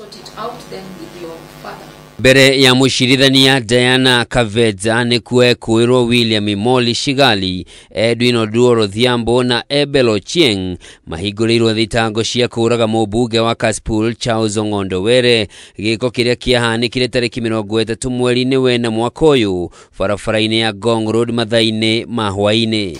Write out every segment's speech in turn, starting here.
sort it out then with your father. Mbere ya mushirithania Diana Kavedza ni kuirwo William Imoli Shigali, Edwin Oduor Odhiambo na Abel Ochieng mahingũrĩirwo thitango cia kũraga mũmbunge wa Kasipul Charles Ong'ondo Were, gĩko kĩrĩa kĩahanĩkire tarĩki 30 mweri-inĩ wena mwaka ũyũ barabara-inĩ ya Ngong Road mathaa-inĩ ma hwaĩ-inĩ.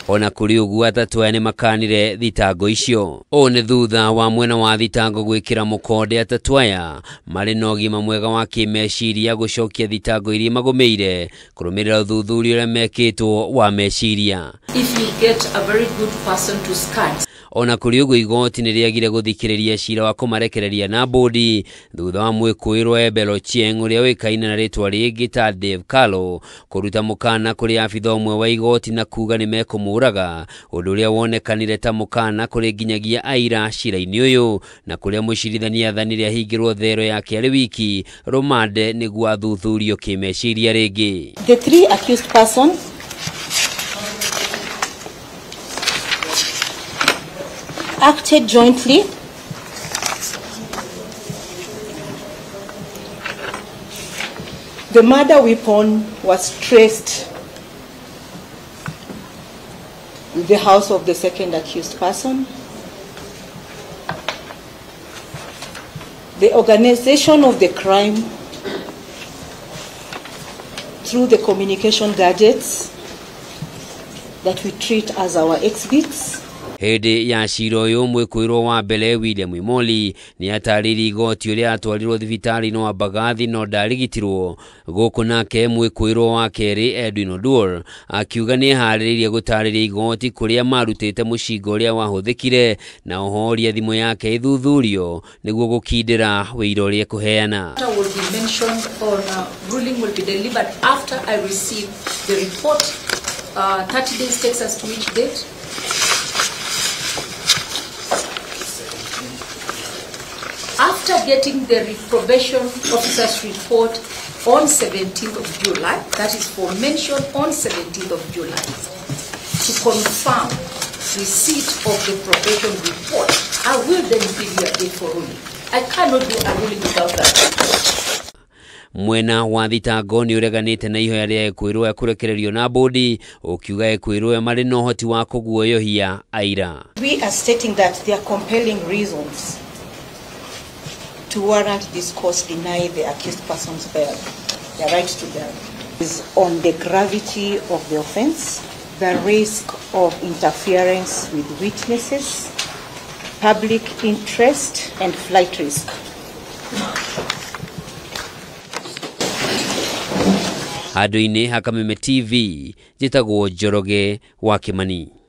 Ona kũrĩ ũguo atatũ aya nĩ makanire thitango icio. Ũũ nĩ thutha wa mwena wa thitango gwĩkĩra mũkonde atatũ aya marĩ na ũgima mwega wa kĩmeciria gũcokia thitango iria magũmĩire kũrũmĩrĩra ũthuthuria ũrĩa mekĩtwo wa meciria. If you get a very good person to scan. Ona kũrĩ ũguo igoti nĩ rĩagire gũthikĩrĩria cira wa kũmarekereria na bodi thutha wa mwĩkũĩrwo Abel Ochieng ũrĩa wĩkaine na rĩtwa rĩngĩ ta Dave Kalo kũruta mũkana kũrĩ abitha ũmwe wa igoti na kuga nĩ mekũmũraga, ũndũ ũrĩa wonekanire ta mũkana kũrĩ nginyagia aira cira-inĩ ũyũ, na kũrĩa mũcirithania athanire ahingĩrwo thero yake arĩ wiki rũmande nĩguo athuthurio kĩmeciria rĩngĩ. The three accused persons acted jointly the murder weapon was traced in the house of the second accused person. The organization of the crime through the communication gadgets that we treat as our exhibits. Hĩndĩ ya cira ũyũ mwĩkũĩrwo wa mbere William Imoli nĩ atarĩirie igoti ũrĩa atwarirwo thibitarĩ-inĩ wa Mbagathi no ndarigitirwo. Gũkũ nake mwĩkũĩrwo wa kerĩ Edwin Oduor akiuga nĩ eharĩrĩirie gũtarĩria igoti kũrĩa marutĩte mũcinga ũrĩa wahũthĩkire na ohoria thimũ yake ithuthurio nĩguo gũkindĩra wĩira ũrĩa kũheana. Will be mentioned on ruling will be delivered after I receive the report. 30 days takes us to which date? After getting the probation officer's report on 17th of July, that is for mention on 17th of July, to confirm receipt of the probation report, I will then give you a date for ruling. I cannot do a ruling without that. Mwena wa thitango nĩ ũreganĩte na ihoya rĩa Ekwĩrwo kũrekererio na bodi, ũkiuga Ekwĩrwo marĩ na ũhoti wa kũguoyohia aira. We are stating that there are compelling reasons to warrant this court deny the accused person's bail, their right to bail, is on the gravity of the offense, the risk of interference with witnesses, public interest, and flight risk. Handũ-inĩ ha Kameme TV, njĩtagwo Njoroge wa Kimani.